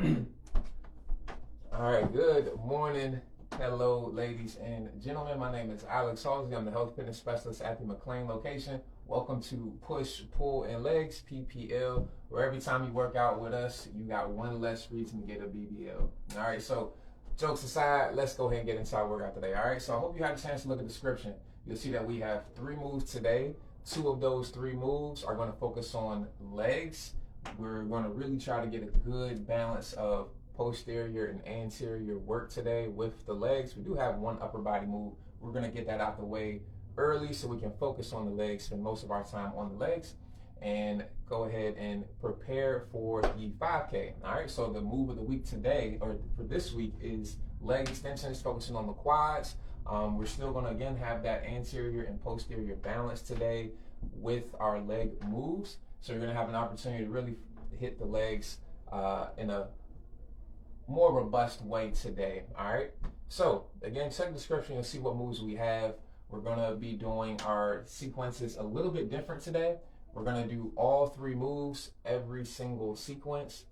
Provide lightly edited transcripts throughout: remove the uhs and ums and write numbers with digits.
All right, good morning. Hello, ladies and gentlemen. My name is Alex Halsey. I'm the health fitness specialist at the McLean location. Welcome to Push, Pull, and Legs, PPL, where every time you work out with us, you got one less reason to get a BBL. All right, so jokes aside, let's go ahead and get into our workout today. All right, so I hope you had a chance to look at the description. You'll see that we have 3 moves today. 2 of those 3 moves are going to focus on legs. We're going to really try to get a good balance of posterior and anterior work today with the legs. We do have one upper body move. We're going to get that out the way early so we can focus on the legs, spend most of our time on the legs, and go ahead and prepare for the 5K. All right, so the move of the week today, or for this week, is leg extensions, focusing on the quads. We're still going to again have that anterior and posterior balance today with our leg moves. So you're going to have an opportunity to really hit the legs in a more robust way today. All right, so again, check the description. You'll see what moves we have. We're going to be doing our sequences a little bit different today. We're going to do all 3 moves every single sequence,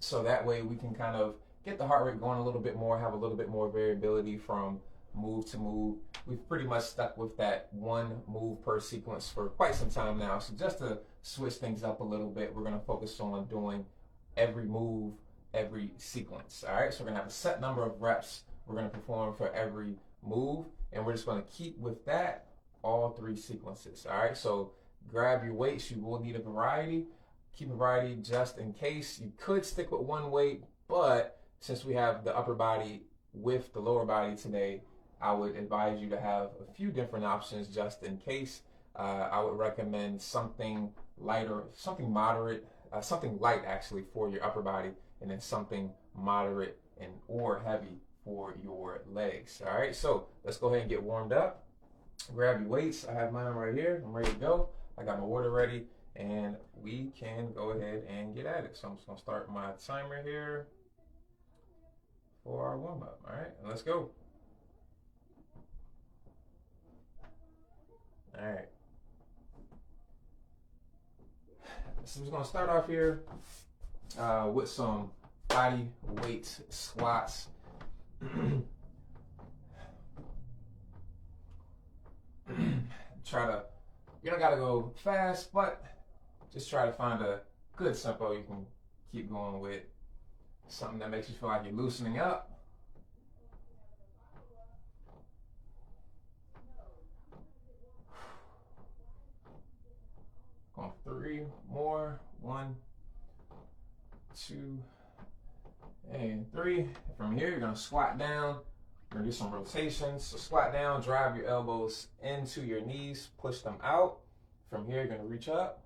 so that way we can kind of get the heart rate going a little bit more, have a little bit more variability from move to move. We've pretty much stuck with that 1 move per sequence for quite some time now. So just to switch things up a little bit, we're going to focus on doing every move, every sequence. All right, so we're going to have a set number of reps we're going to perform for every move, and we're just going to keep with that all 3 sequences. All right, so grab your weights. You will need a variety. Keep a variety just in case. You could stick with 1 weight, but since we have the upper body with the lower body today, I would advise you to have a few different options just in case. I would recommend something lighter, something moderate, something light actually for your upper body, and then something moderate and or heavy for your legs. All right, so let's go ahead and get warmed up. Grab your weights. I have mine right here. I'm ready to go. I got my water ready, and we can go ahead and get at it. So I'm just gonna start my timer here for our warm up. All right, and let's go. All right. So I'm just gonna start off here with some body weight squats. You don't gotta go fast, but just try to find a good tempo you can keep going with. Something that makes you feel like you're loosening up. Going 3 more. 1, 2, and 3. From here, you're gonna squat down. We're gonna do some rotations. So squat down, drive your elbows into your knees, push them out. From here, you're gonna reach up,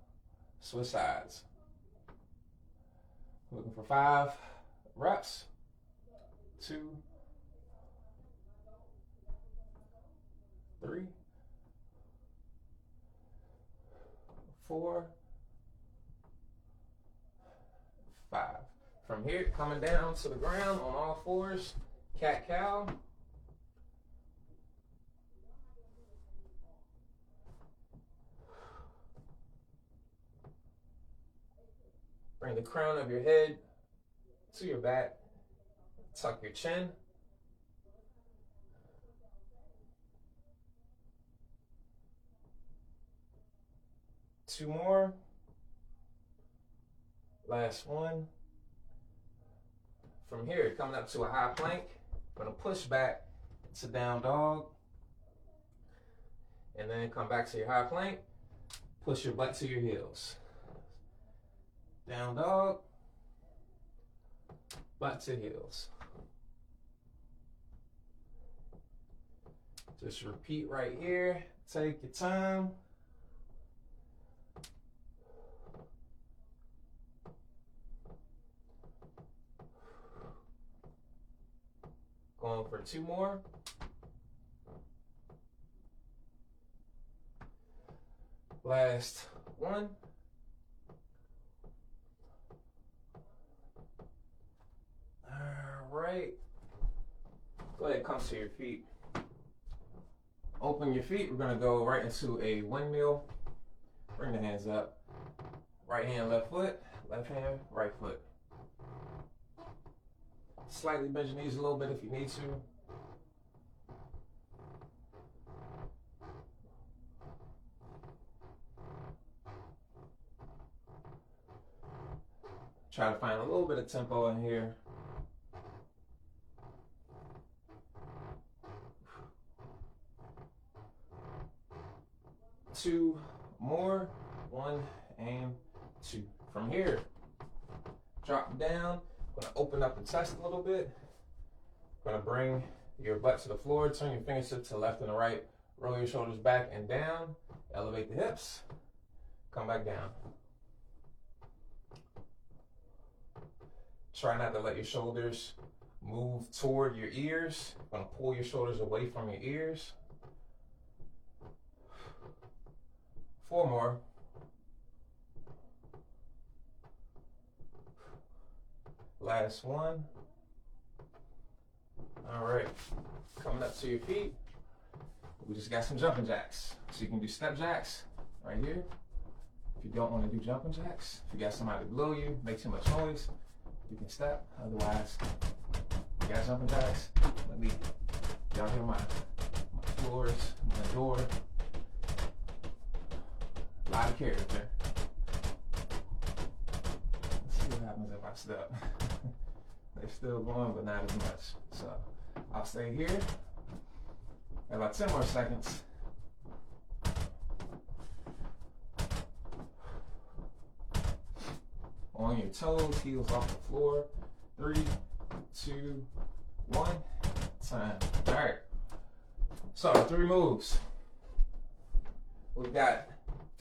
switch sides. Looking for 5 reps. 2, 3, 4, 5. From here, coming down to the ground on all 4s, cat-cow. Bring the crown of your head to your back. Tuck your chin. Two more. Last one. From here, coming up to a high plank. Gonna push back to down dog. And then come back to your high plank. Push your butt to your heels. Down dog. Butt to heels. Just repeat right here. Take your time. Going for 2 more. Last one. All right. Go ahead and come to your feet. Open your feet. We're going to go right into a windmill. Bring the hands up. Right hand, left foot. Left hand, right foot. Slightly bend your knees a little bit if you need to. Try to find a little bit of tempo in here. Two more. 1 and 2. From here, drop down. I'm gonna open up the chest a little bit. I'm gonna bring your butt to the floor. Turn your fingertips to the left and the right. Roll your shoulders back and down. Elevate the hips. Come back down. Try not to let your shoulders move toward your ears. I'm gonna pull your shoulders away from your ears. 4 more. Last one. All right, coming up to your feet. We just got some jumping jacks. So you can do step jacks right here. If you don't want to do jumping jacks, if you got somebody below you, make too much noise, you can step. Otherwise, you got jumping jacks. Let me, y'all hear my floors, my door. A lot of character. Let's see what happens if I step. They're still going, but not as much. So I'll stay here. About 10 more seconds. On your toes, heels off the floor. 3, 2, 1. Time. All right. So 3 moves. We've got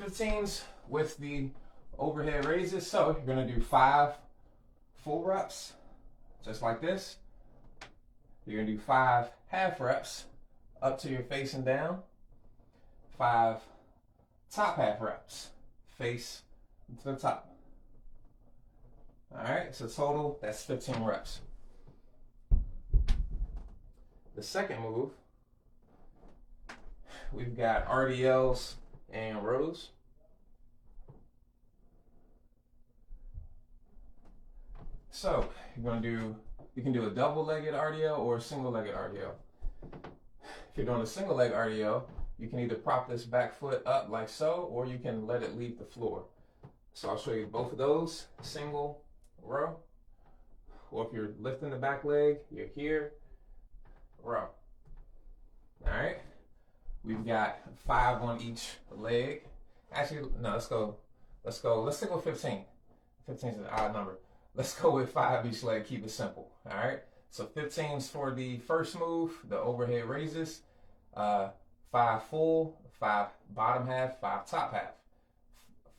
15s with the overhead raises. So you're gonna do 5 full reps, just like this. You're gonna do 5 half reps up to your face and down. 5 top half reps, face to the top. All right, so total, that's 15 reps. The second move, we've got RDLs and rows. So you're gonna do, you can do a double-legged RDL or a single-legged RDL. If you're doing a single-leg RDL, you can either prop this back foot up like so, or you can let it leave the floor. So I'll show you both of those, single row, or if you're lifting the back leg, you're here, row. All right, we've got 5 on each leg. Actually, no, let's stick with 15. 15 is an odd number. Let's go with 5 each leg, keep it simple. All right, so 15s for the first move, the overhead raises, 5 full, 5 bottom half, 5 top half.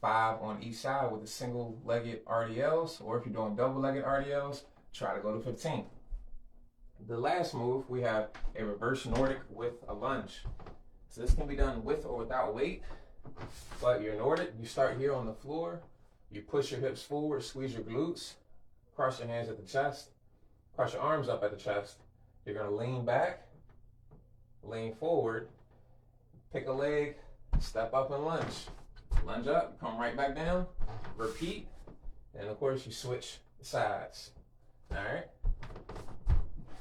5 on each side with the single-legged RDLs, or if you're doing double-legged RDLs, try to go to 15. The last move, we have a reverse Nordic with a lunge. So this can be done with or without weight, but your Nordic, you start here on the floor, you push your hips forward, squeeze your glutes, cross your hands at the chest, cross your arms up at the chest. You're gonna lean back, lean forward, pick a leg, step up and lunge. Lunge up, come right back down, repeat, and of course you switch sides. All right,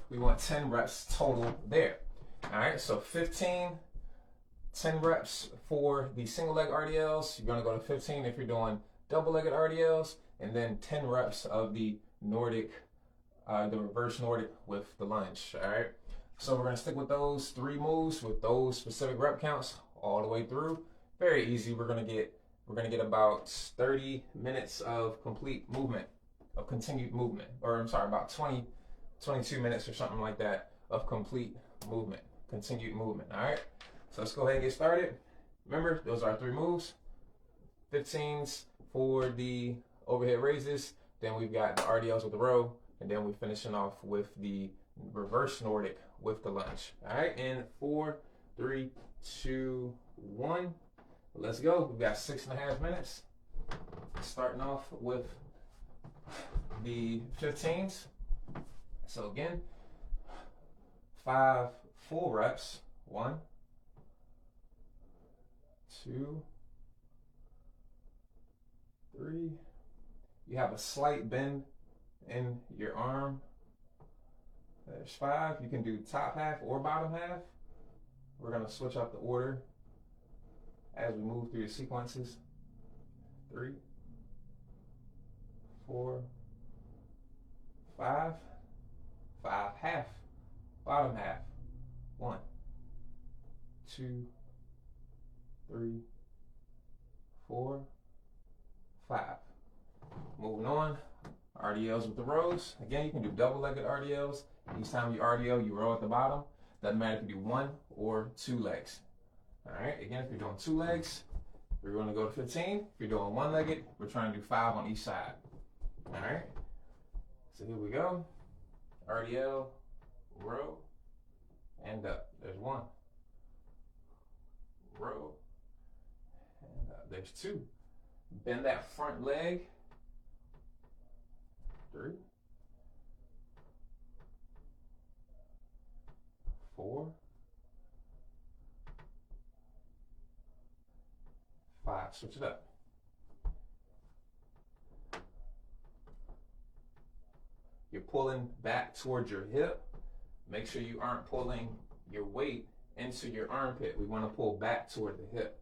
we want 10 reps total there. All right, so 10 reps for the single leg RDLs. You're gonna go to 15 if you're doing double-legged RDLs, and then 10 reps of the Nordic, the reverse Nordic with the lunge. All right, so we're gonna stick with those 3 moves with those specific rep counts all the way through. Very easy. We're gonna get about 30 minutes of complete movement, of continued movement, or I'm sorry, about 22 minutes or something like that of complete movement, continued movement. All right, so let's go ahead and get started. Remember, those are 3 moves. 15s for the overhead raises, then we've got the RDLs with the row, and then we're finishing off with the reverse Nordic with the lunge. All right, and 4, 3, 2, 1. Let's go. We've got 6.5 minutes. Starting off with the 15s. So again, 5 full reps. 1, 2, 3. You have a slight bend in your arm. There's 5. You can do top half or bottom half. We're going to switch up the order as we move through the sequences. 3, 4, 5. 5 half, bottom half. 1, 2, 3, 4, 5. Moving on, RDLs with the rows. Again, you can do double-legged RDLs. Each time you RDL, you row at the bottom. Doesn't matter if you do 1 or 2 legs. All right, again, if you're doing 2 legs, we're going to go to 15. If you're doing 1-legged, we're trying to do 5 on each side. All right, so here we go. RDL, row, and up. There's 1. Row, and up. There's 2. Bend that front leg. 3, 4, 5. Switch it up. You're pulling back towards your hip. Make sure you aren't pulling your weight into your armpit. We want to pull back toward the hip.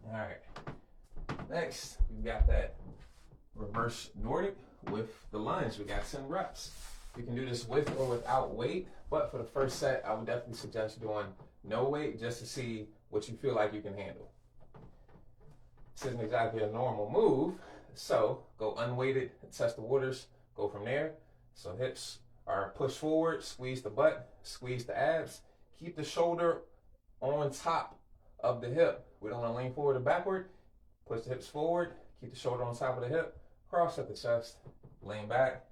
All right. Next, we've got that reverse Nordic with the lunge. We got 10 reps. You can do this with or without weight, but for the first set, I would definitely suggest doing no weight just to see what you feel like you can handle. This isn't exactly a normal move, so go unweighted, test the waters, go from there. So hips are pushed forward, squeeze the butt, squeeze the abs, keep the shoulder on top of the hip. We don't want to lean forward or backward. Push the hips forward, keep the shoulder on top of the hip, cross at the chest, lean back,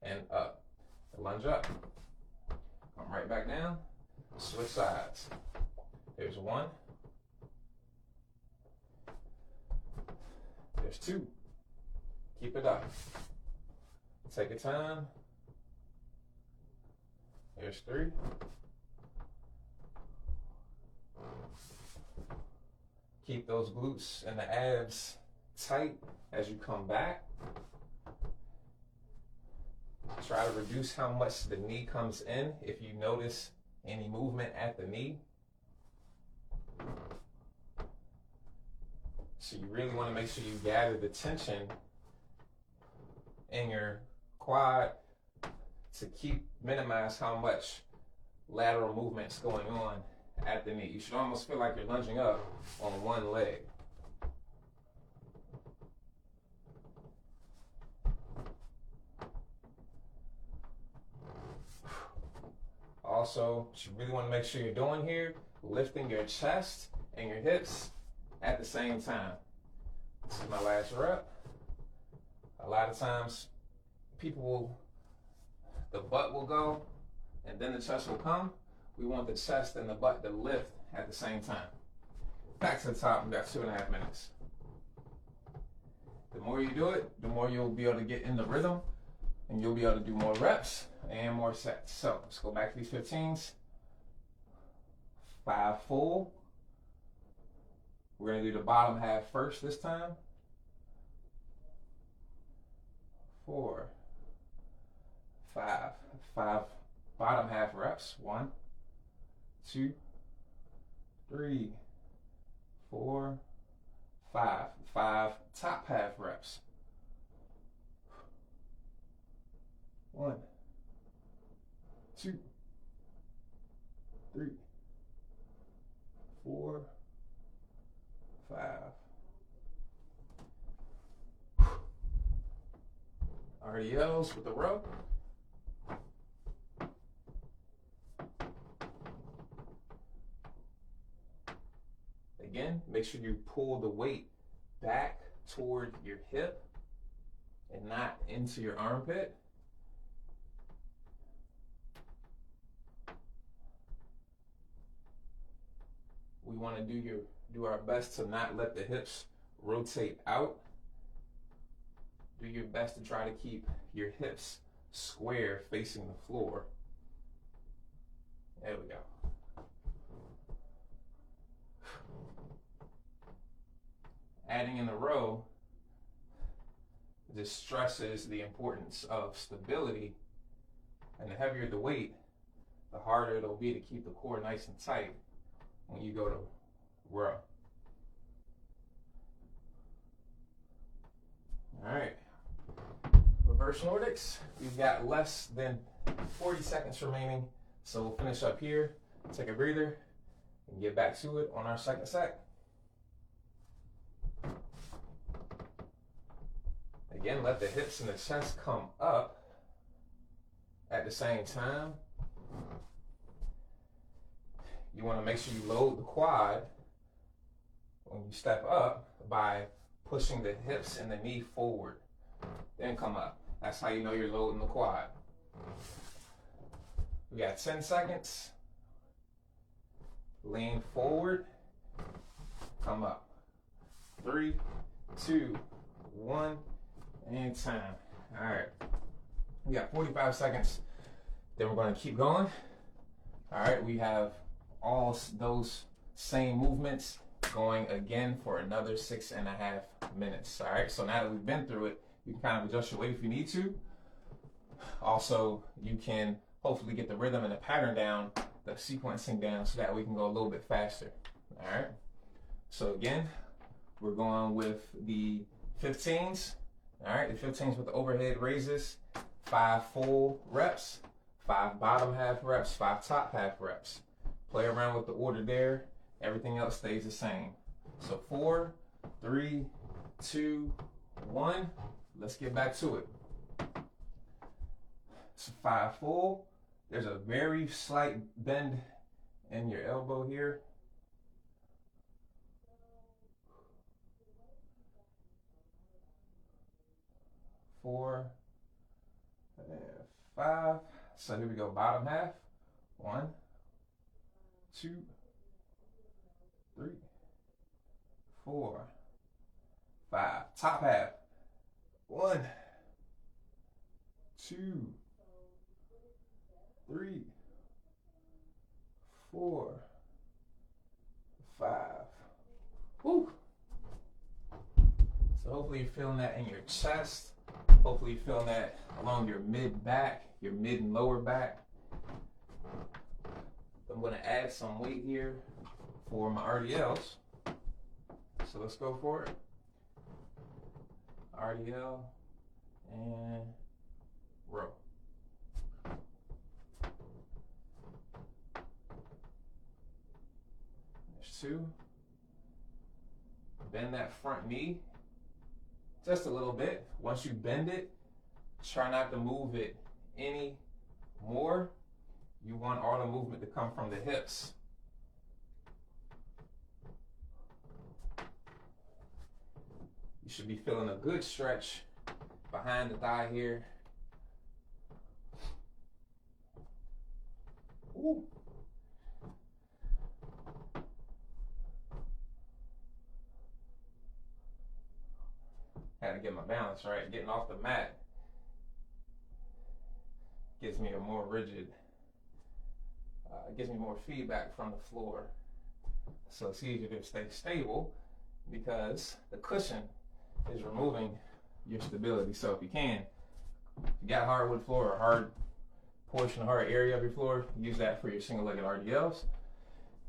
and up. Lunge up. Come right back down. Switch sides. There's 1. There's 2. Keep it up. Take your time. There's 3. Keep those glutes and the abs tight as you come back. Try to reduce how much the knee comes in if you notice any movement at the knee. So you really want to make sure you gather the tension in your quad to minimize how much lateral movement's going on at the knee. You should almost feel like you're lunging up on one leg. Also, what you really want to make sure you're doing here, lifting your chest and your hips at the same time. This is my last rep. A lot of times, the butt will go and then the chest will come. We want the chest and the butt to lift at the same time. Back to the top, we got 2.5 minutes. The more you do it, the more you'll be able to get in the rhythm and you'll be able to do more reps and more sets. So let's go back to these 15s. 5 full. We're gonna do the bottom half first this time. 4, 5. 5 bottom half reps. 1, 2, 3, 4, 5. 5 top half reps. 1, 2, 3, 4, 5. RDLs with the row. Again, make sure you pull the weight back toward your hip and not into your armpit. We want to do our best to not let the hips rotate out. Do your best to try to keep your hips square facing the floor. There we go. adding in a row just stresses the importance of stability. And the heavier the weight, the harder it'll be to keep the core nice and tight when you go to row. All right, reverse Nordics. We've got less than 40 seconds remaining, so we'll finish up here, take a breather, and get back to it on our second set. Again, let the hips and the chest come up at the same time. You want to make sure you load the quad when you step up by pushing the hips and the knee forward, then come up. That's how you know you're loading the quad. We got 10 seconds. Lean forward, come up. 3, 2, 1, and time. All right. We got 45 seconds. Then we're going to keep going. All right, we have all those same movements going again for another 6.5 minutes. All right, so now that we've been through it, you can kind of adjust your weight if you need to. Also, you can hopefully get the rhythm and the pattern down, the sequencing down, so that we can go a little bit faster. All right, so again, we're going with the 15s. All right, the 15s with the overhead raises, 5 full reps, 5 bottom half reps, 5 top half reps. Play around with the order there. Everything else stays the same. So 4, 3, 2, 1. Let's get back to it. So 5 full. There's a very slight bend in your elbow here. 4, 5. So here we go, bottom half. 1, 2, 3, 4, 5. Top half. 1, 2, 3, 4, 5. Woo. So hopefully you're feeling that in your chest. Hopefully you're feeling that along your mid back, your mid and lower back. I'm going to add some weight here for my RDLs. So let's go for it. RDL and row. There's 2. Bend that front knee just a little bit. Once you bend it, try not to move it any more. You want all the movement to come from the hips. You should be feeling a good stretch behind the thigh here. Ooh. Had to get my balance right. Getting off the mat gives me a more rigid, gives me more feedback from the floor. So it's easier to stay stable because the cushion is removing your stability. So if you can, if you got hardwood floor or hard portion, hard area of your floor, use that for your single-legged RDLs.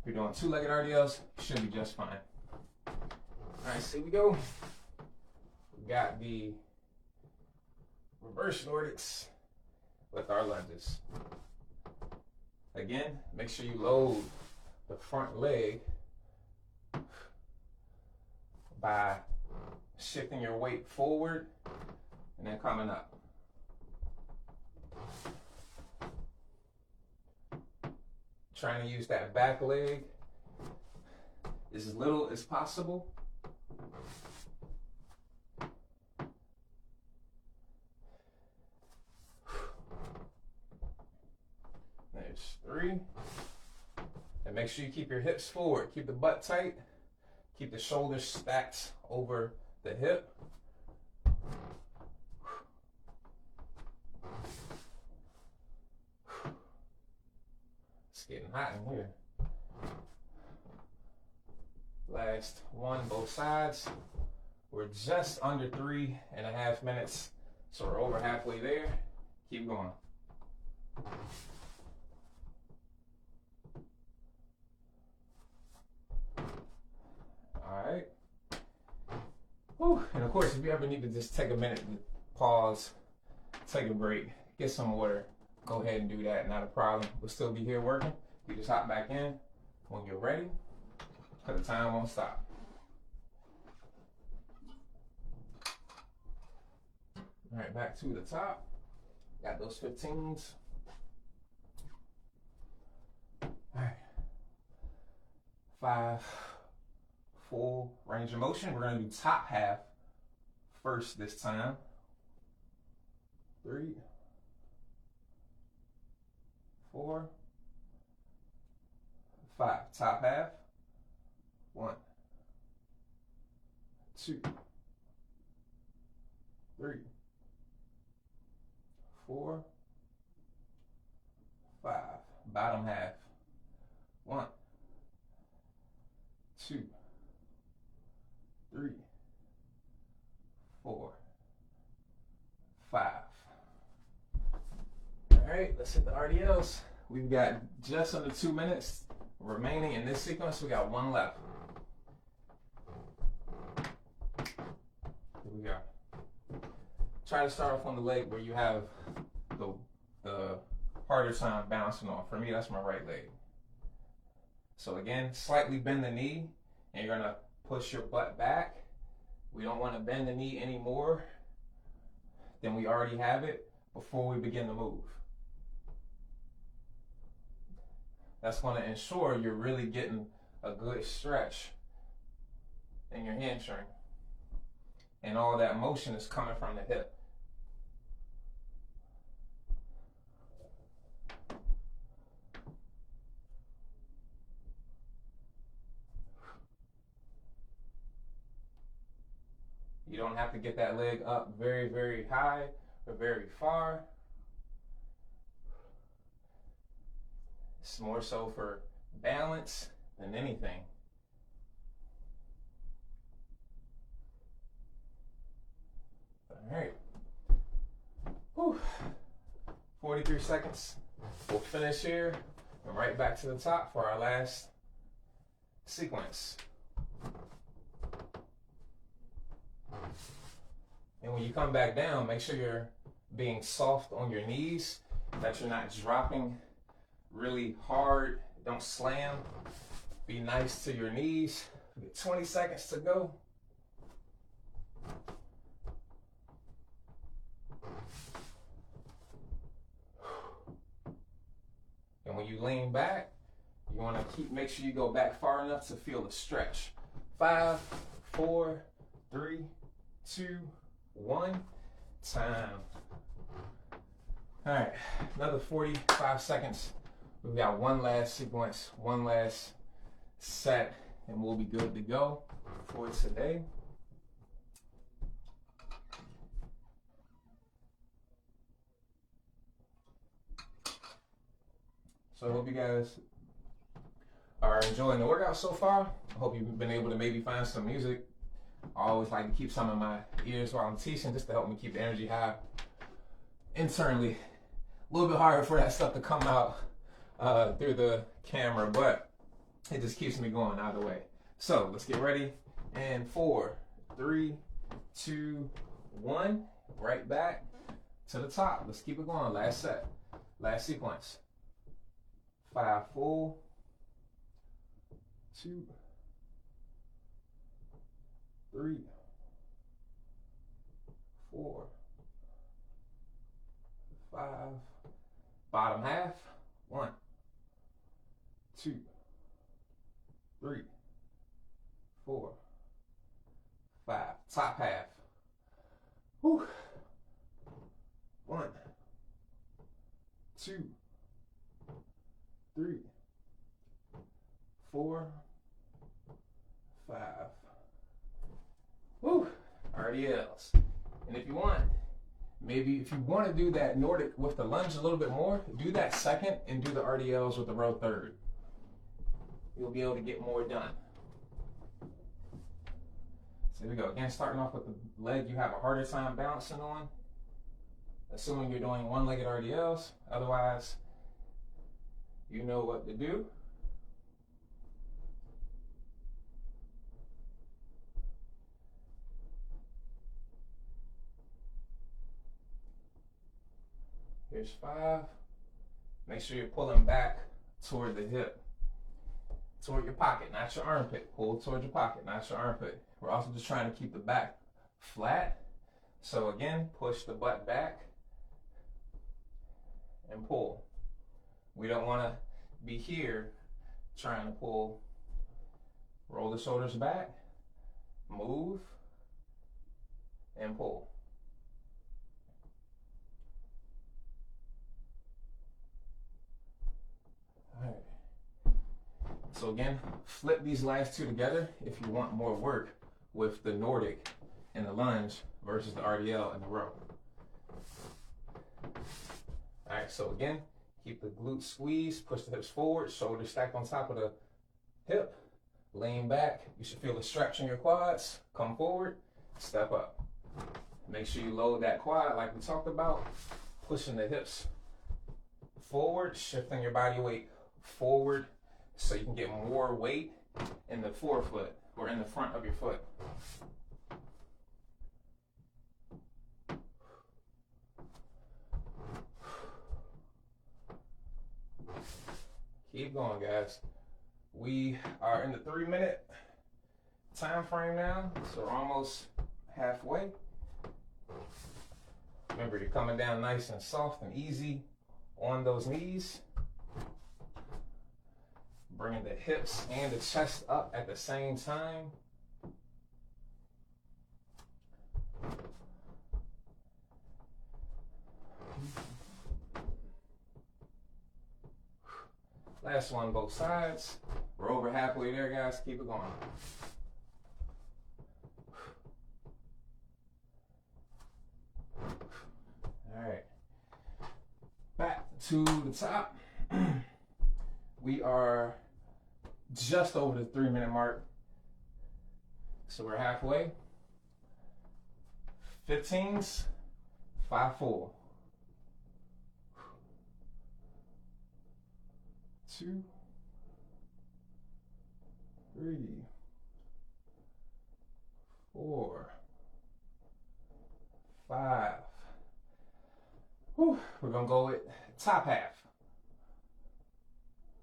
If you're doing 2-legged RDLs, you should be just fine. All right, so here we go. We got the reverse Nordics with our lunges. Again, make sure you load the front leg by shifting your weight forward and then coming up. Trying to use that back leg as little as possible. There's 3. And make sure you keep your hips forward. Keep the butt tight. Keep the shoulders stacked over the hip. It's getting hot in here. Last one, both sides. We're just under 3.5 minutes, so we're over halfway there. Keep going. All right. Whew. And of course, if you ever need to just take a minute to pause, take a break, get some water, go ahead and do that. Not a problem. We'll still be here working. You just hop back in when you're ready, because the time won't stop. All right, back to the top. Got those 15s. All right. 5 full range of motion. We're going to do top half first this time. 3, 4, 5. Top half. 1, 2, 3, 4, 5. Bottom half. 1, 2, 3, 4, 5. All right, let's hit the RDLs. We've got just under 2 minutes remaining in this sequence. We got 1 left. Here we go. Try to start off on the leg where you have the harder time bouncing off. For me, that's my right leg. So again, slightly bend the knee, and you're gonna push your butt back. We don't want to bend the knee any more than we already have it before we begin to move. That's going to ensure you're really getting a good stretch in your hamstring. And all that motion is coming from the hip. You don't have to get that leg up very, very high or very far. It's more so for balance than anything. All right. Whew. 43 seconds. We'll finish here and right back to the top for our last sequence. And when you come back down, make sure you're being soft on your knees, that you're not dropping really hard. Don't slam. Be nice to your knees. We get 20 seconds to go. And when you lean back, you want to make sure you go back far enough to feel the stretch. 5, 4, 3, 2, 1. Time. All right, another 45 seconds. We've got 1 last sequence, 1 last set, and we'll be good to go for today. So I hope you guys are enjoying the workout so far. I hope you've been able to maybe find some music. I always like to keep some in my ears while I'm teaching just to help me keep the energy high internally. A little bit harder for that stuff to come out through the camera, but it just keeps me going either way. So let's get ready. And 4, 3, 2, 1. Right back to the top. Let's keep it going. Last set. Last sequence. 5 full. 2, 3, 4, 5. Bottom half. 1, 2, 3, 4, 5. Top half. Whew. 1, 2, 3, 4, 5. Woo! RDLs. And if you want, maybe if you want to do that Nordic with the lunge a little bit more, do that second and do the RDLs with the row third. You'll be able to get more done. So here we go. Again, starting off with the leg you have a harder time balancing on, assuming you're doing one-legged RDLs. Otherwise, you know what to do. Here's 5. Make sure you're pulling back toward the hip, toward your pocket, not your armpit. Pull toward your pocket, not your armpit. We're also just trying to keep the back flat. So again, push the butt back and pull. We don't want to be here trying to pull. Roll the shoulders back, move, and pull. All right. So again, flip these last two together if you want more work with the Nordic and the lunge versus the RDL and the row. All right, so again, keep the glutes squeezed, push the hips forward, shoulders stacked on top of the hip, lean back. You should feel the stretch in your quads. Come forward, step up. Make sure you load that quad like we talked about, pushing the hips forward, shifting your body weight forward so you can get more weight in the forefoot or in the front of your foot. Keep going, guys. We are in the 3-minute time frame now, so we're almost halfway. Remember, you're coming down nice and soft and easy on those knees. Bringing the hips and the chest up at the same time. Last one, both sides. We're over halfway there, guys. Keep it going. All right. Back to the top. We are just over the 3-minute mark. So we're halfway. 15s, 5-4. 2, 3, 4, 5. Whew. We're gonna go with top half.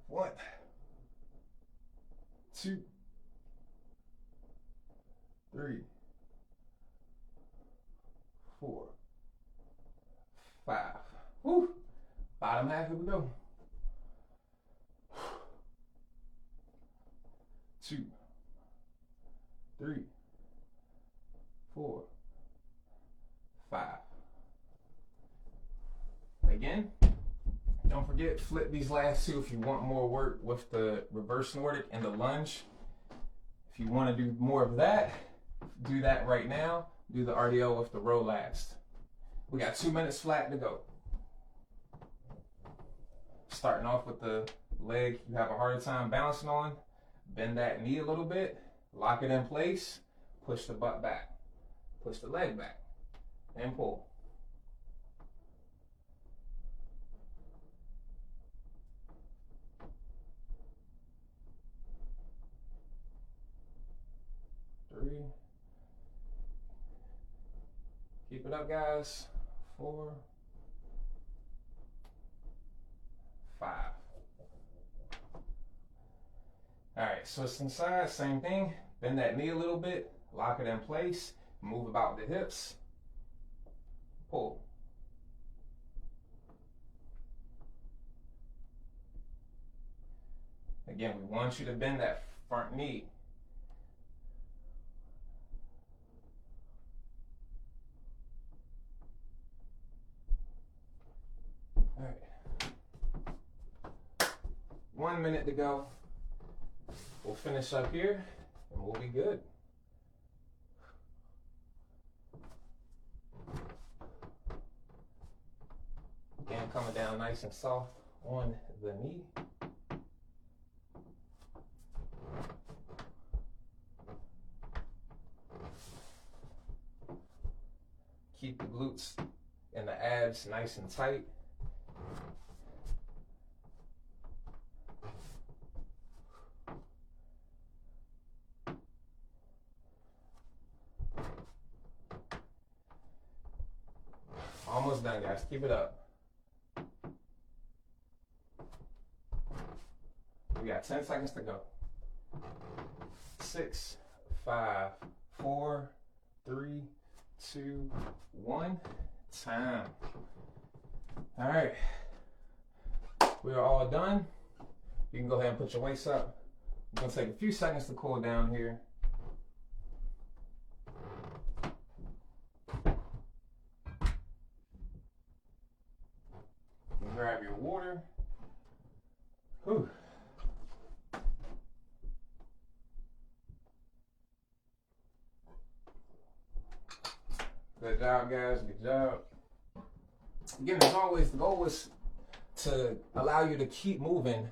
1, 2, 3, 4, 5. Whew. Bottom half, here we go. 2, 3, 4, 5. Again, don't forget, flip these last two if you want more work with the reverse Nordic and the lunge. If you want to do more of that, do that right now. Do the RDL with the row last. We got 2 minutes flat to go. Starting off with the leg you have a harder time balancing on. Bend that knee a little bit, lock it in place, push the butt back, push the leg back, and pull. Three. Keep it up, guys. 4, 5. All right, switch inside, same thing. Bend that knee a little bit, lock it in place, move about the hips, pull. Again, we want you to bend that front knee. All right. 1 minute to go. We'll finish up here and we'll be good. Again, coming down nice and soft on the knee. Keep the glutes and the abs nice and tight. Almost done, guys. Keep it up. We got 10 seconds to go. 6, 5, 4, 3, 2, 1. Time. All right. We are all done. You can go ahead and put your weights up. I'm going to take a few seconds to cool down here. Grab your water. Whew. Good job, guys. Good job. Again, as always, the goal is to allow you to keep moving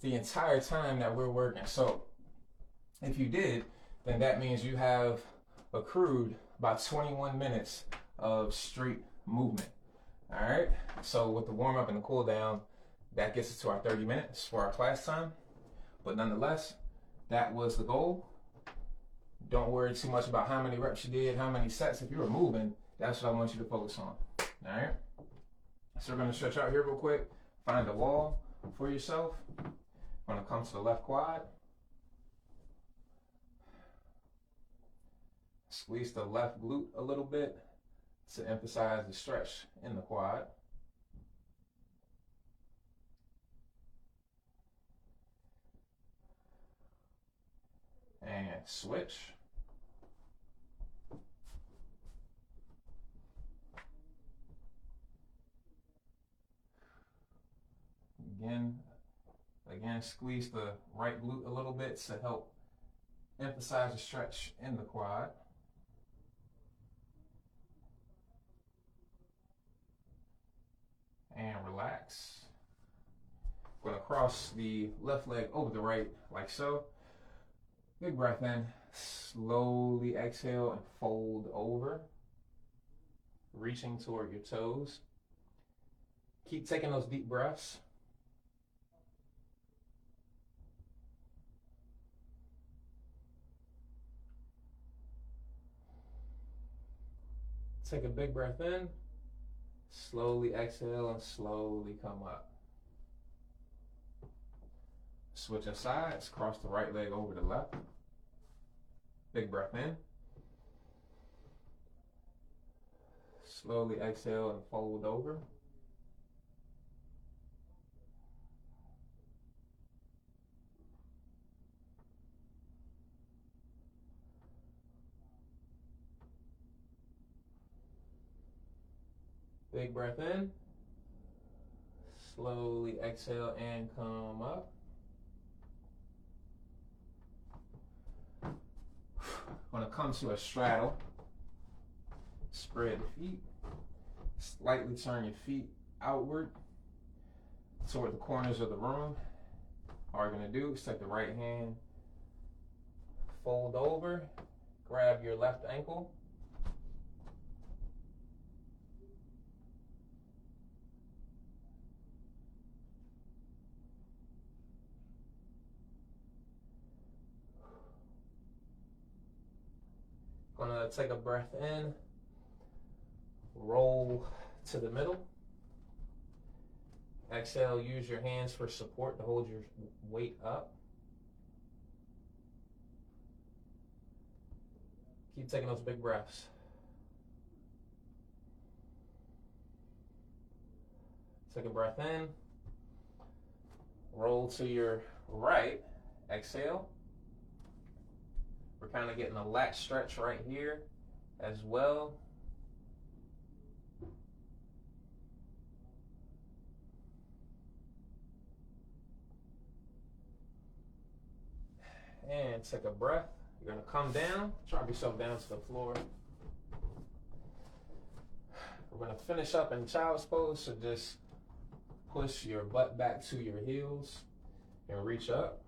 the entire time that we're working. So if you did, then that means you have accrued about 21 minutes of straight movement. All right, so with the warm up and the cool down, that gets us to our 30 minutes for our class time. But nonetheless, that was the goal. Don't worry too much about how many reps you did, how many sets. If you were moving, that's what I want you to focus on. All right, so we're going to stretch out here real quick. Find a wall for yourself. We're going to come to the left quad. Squeeze the left glute a little bit to emphasize the stretch in the quad. And switch. Again, squeeze the right glute a little bit to help emphasize the stretch in the quad. And relax. I'm going to cross the left leg over the right like so. Big breath in. Slowly exhale and fold over. Reaching toward your toes. Keep taking those deep breaths. Take a big breath in. Slowly exhale and slowly come up. Switch your sides. Cross the right leg over the left. Big breath in. Slowly exhale and fold over. Big breath in. Slowly exhale and come up. Going to come to a straddle. Spread the feet. Slightly turn your feet outward toward the corners of the room. All you're going to do is take the right hand, fold over, grab your left ankle. Gonna take a breath in, roll to the middle. Exhale, use your hands for support to hold your weight up. Keep taking those big breaths. Take a breath in, roll to your right, exhale. We're kind of getting a lat stretch right here as well. And take a breath. You're going to come down, drop yourself down to the floor. We're going to finish up in child's pose, so just push your butt back to your heels and reach up.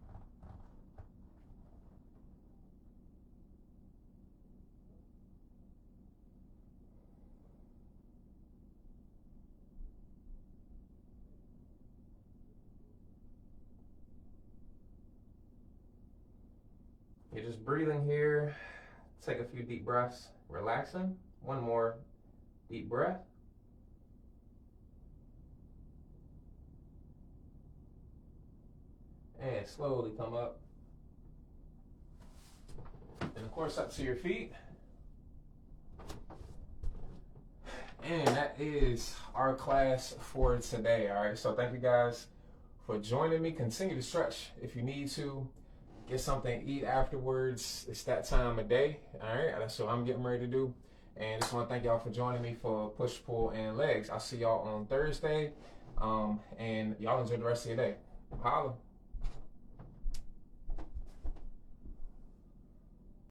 breathing here. Take a few deep breaths, relaxing. One more deep breath. And slowly come up. And of course up to your feet. And that is our class for today. All right, so thank you guys for joining me. Continue to stretch if you need to. Get something to eat afterwards. It's that time of day. All right, that's what I'm getting ready to do. And just want to thank y'all for joining me for push, pull, and legs. I'll see y'all on Thursday. And y'all enjoy the rest of your day. Holla.